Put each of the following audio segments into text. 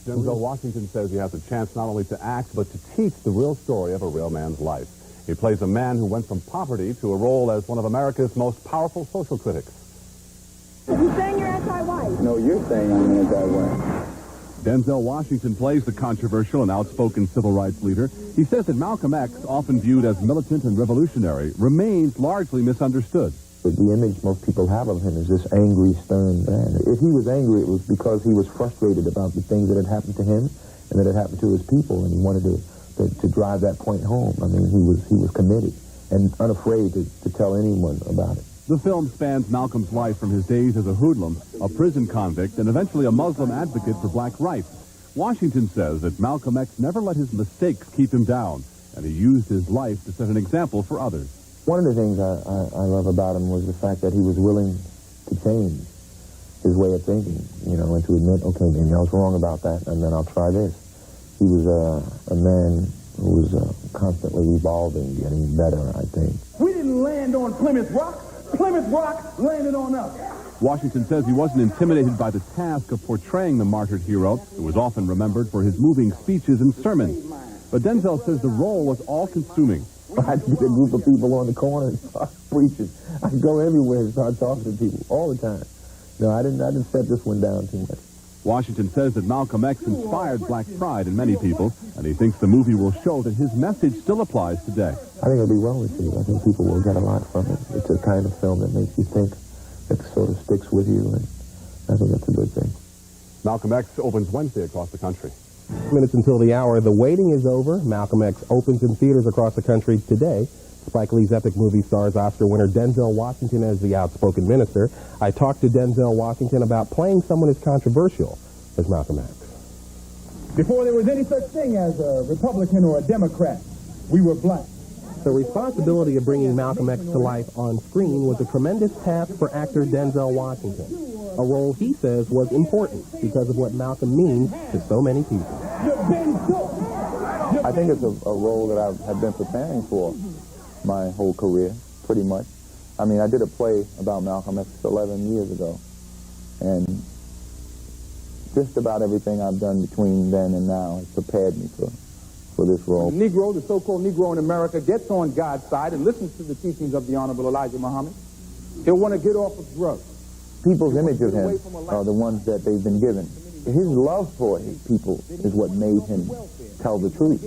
Denzel Washington says he has a chance not only to act, but to teach the real story of a real man's life. He plays a man who went from poverty to a role as one of America's most powerful social critics. You saying you're anti-white? No, you're saying I'm anti-white. Denzel Washington plays the controversial and outspoken civil rights leader. He says that Malcolm X, often viewed as militant and revolutionary, remains largely misunderstood. The image most people have of him is this angry, stern man. If he was angry, it was because he was frustrated about the things that had happened to him and that had happened to his people, and he wanted to drive that point home. I mean, he was committed and unafraid to tell anyone about it. The film spans Malcolm's life from his days as a hoodlum, a prison convict, and eventually a Muslim advocate for black rights. Washington says that Malcolm X never let his mistakes keep him down, and he used his life to set an example for others. One of the things I love about him was the fact that he was willing to change his way of thinking, you know, and to admit, okay, maybe I was wrong about that, and then I'll try this. He was a man who was constantly evolving, getting better, I think. We didn't land on Plymouth Rock. Plymouth Rock landed on us. Washington says he wasn't intimidated by the task of portraying the martyred hero, who was often remembered for his moving speeches and sermons. But Denzel says the role was all-consuming. I'd get a group of people on the corner and start preaching. I'd go everywhere and start talking to people all the time. No, I didn't set this one down too much. Washington says that Malcolm X inspired black pride in many people, and he thinks the movie will show that his message still applies today. I think it'll be well received. I think people will get a lot from it. It's a kind of film that makes you think, that sort of sticks with you, and I think that's a good thing. Malcolm X opens Wednesday across the country. Minutes until the hour. The waiting is over. Malcolm X opens in theaters across the country today. Spike Lee's epic movie stars Oscar winner Denzel Washington as the outspoken minister. I talked to Denzel Washington about playing someone as controversial as Malcolm X. Before there was any such thing as a Republican or a Democrat, we were black. The responsibility of bringing Malcolm X to life on screen was a tremendous task for actor Denzel Washington, a role he says was important because of what Malcolm means to so many people. I think it's a role that I have been preparing for my whole career, pretty much. I mean, I did a play about Malcolm X 11 years ago, and just about everything I've done between then and now has prepared me for this role. The Negro, the so-called Negro in America, gets on God's side and listens to the teachings of the Honorable Elijah Muhammad. He'll want to get off of drugs. People's image of him are the ones that they've been given. His love for his people is what made him tell the truth.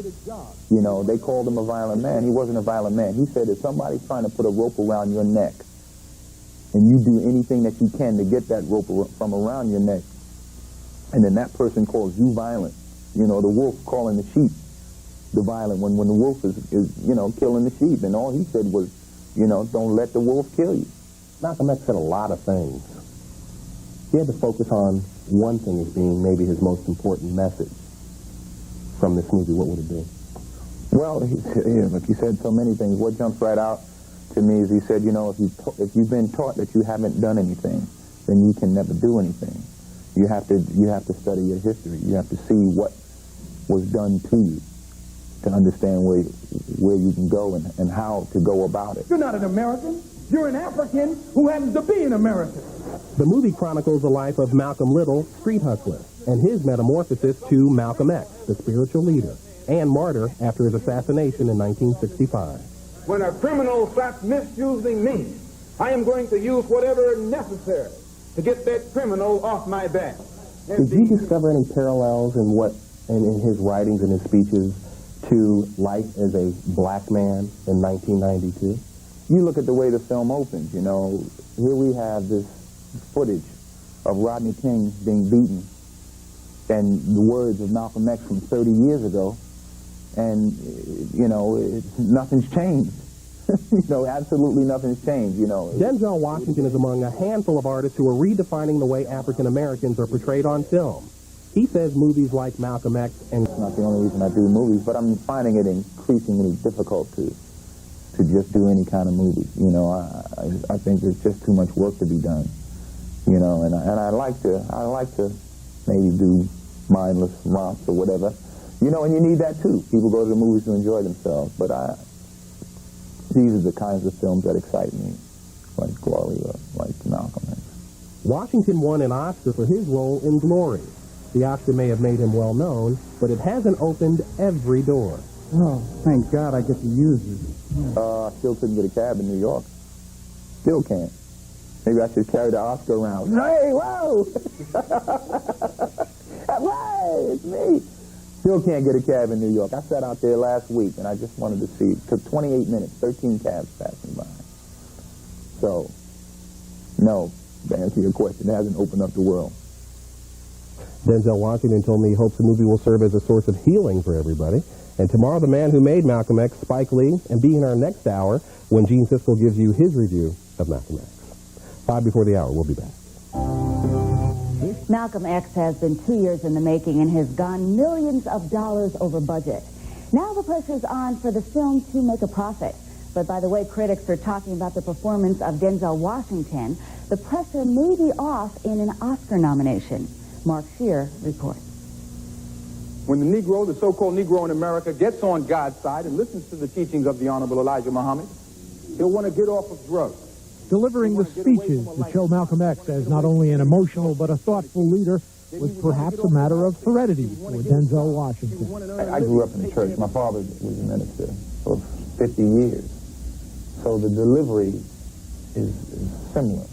You know, they called him a violent man. He wasn't a violent man. He said if somebody's trying to put a rope around your neck and you do anything that you can to get that rope from around your neck, and then that person calls you violent, you know, the wolf calling the sheep the violent when the wolf is, you know, killing the sheep. And all he said was, you know, don't let the wolf kill you. Malcolm X said a lot of things. He had to focus on one thing as being maybe his most important message from this movie. What would it be? Well, look, he said so many things. What jumps right out to me is he said, you know, if you've been taught that you haven't done anything, then you can never do anything. You have to study your history. You have to see what was done to you to understand where you can go and how to go about it. You're not an American. You're an African who happens to be an American. The movie chronicles the life of Malcolm Little, street hustler, and his metamorphosis to Malcolm X, the spiritual leader, and martyr after his assassination in 1965. When a criminal starts misusing me, I am going to use whatever is necessary to get that criminal off my back. Did you discover any parallels in his writings and his speeches to life as a black man in 1992? You look at the way the film opens, you know, here we have this footage of Rodney King being beaten and the words of Malcolm X from 30 years ago, and, you know, nothing's changed. You know, absolutely nothing's changed, you know. Denzel Washington is among a handful of artists who are redefining the way African Americans are portrayed on film. He says movies like Malcolm X and... It's not the only reason I do movies, but I'm finding it increasingly difficult to just do any kind of movie. You know, I think there's just too much work to be done. You know, and I like to maybe do mindless romps or whatever. You know, and you need that too. People go to the movies to enjoy themselves, but these are the kinds of films that excite me, like Glory or like Malcolm X. Washington won an Oscar for his role in Glory. The Oscar may have made him well known, but it hasn't opened every door. Oh, thank God I get to use it. Still couldn't get a cab in New York. Still can't. Maybe I should carry the Oscar around. Hey, whoa! Hey, it's me. Still can't get a cab in New York. I sat out there last week, and I just wanted to see. It took 28 minutes, 13 cabs passing by. So, no, to answer your question, it hasn't opened up the world. Denzel Washington told me he hopes the movie will serve as a source of healing for everybody. And tomorrow, the man who made Malcolm X, Spike Lee, and be in our next hour when Gene Siskel gives you his review of Malcolm X. 5 before the hour. We'll be back. Malcolm X has been 2 years in the making and has gone millions of dollars over budget. Now the pressure's on for the film to make a profit. But by the way critics are talking about the performance of Denzel Washington, the pressure may be off in an Oscar nomination. Mark Shear reports. When the Negro, the so-called Negro in America, gets on God's side and listens to the teachings of the Honorable Elijah Muhammad, he'll want to get off of drugs. Delivering the speeches that show Malcolm X as not only an emotional but a thoughtful leader was perhaps a matter of heredity for Denzel Washington. I grew up in the church. My father was a minister for 50 years. So the delivery is similar.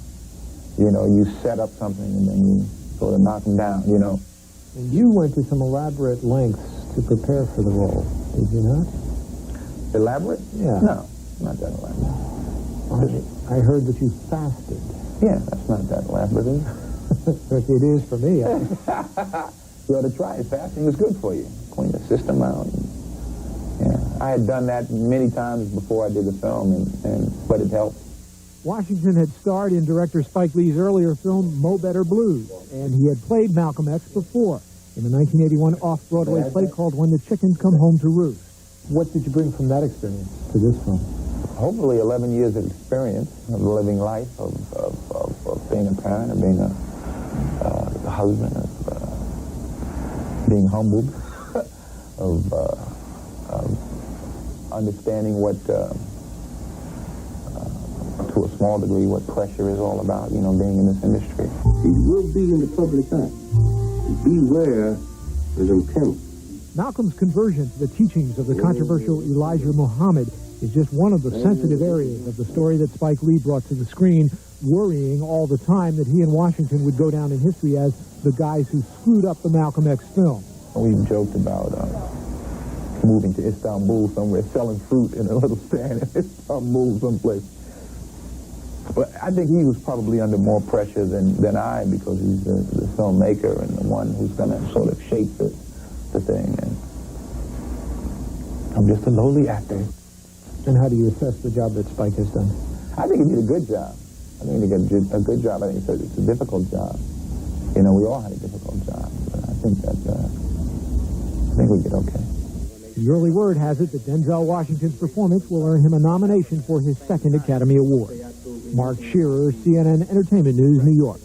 You know, you set up something and then you sort of knock them down, you know. And you went to some elaborate lengths to prepare for the role, did you not? Elaborate? Yeah. No, not that elaborate. I heard that you fasted. Yeah, that's not that elaborate, is it? It is for me. You ought to try it. Fasting is good for you. Clean the system out. Yeah, I had done that many times before I did the film, but it helped. Washington had starred in director Spike Lee's earlier film, Mo Better Blues, and he had played Malcolm X before in the 1981 off-Broadway play called When the Chickens Come Home to Roost. What did you bring from that experience to this film? Hopefully 11 years of experience of living life, of being a parent, of being a husband, of being humbled, of understanding what, to a small degree, what pressure is all about, you know, being in this industry. He will be in the public eye. Beware of them chemicals. Malcolm's conversion to the teachings of the controversial Elijah Muhammad is just one of the sensitive areas of the story that Spike Lee brought to the screen, worrying all the time that he and Washington would go down in history as the guys who screwed up the Malcolm X film. We joked about moving to Istanbul somewhere, selling fruit in a little stand in Istanbul someplace. But I think he was probably under more pressure than I, because he's the filmmaker and the one who's going to sort of shape the thing. And I'm just a lowly actor. And how do you assess the job that Spike has done? I think he did a good job. I think he did a good job. I think it's a difficult job. You know, we all had a difficult job. But I think we did okay. The early word has it that Denzel Washington's performance will earn him a nomination for his second Academy Award. Mark Shearer, CNN Entertainment News, New York.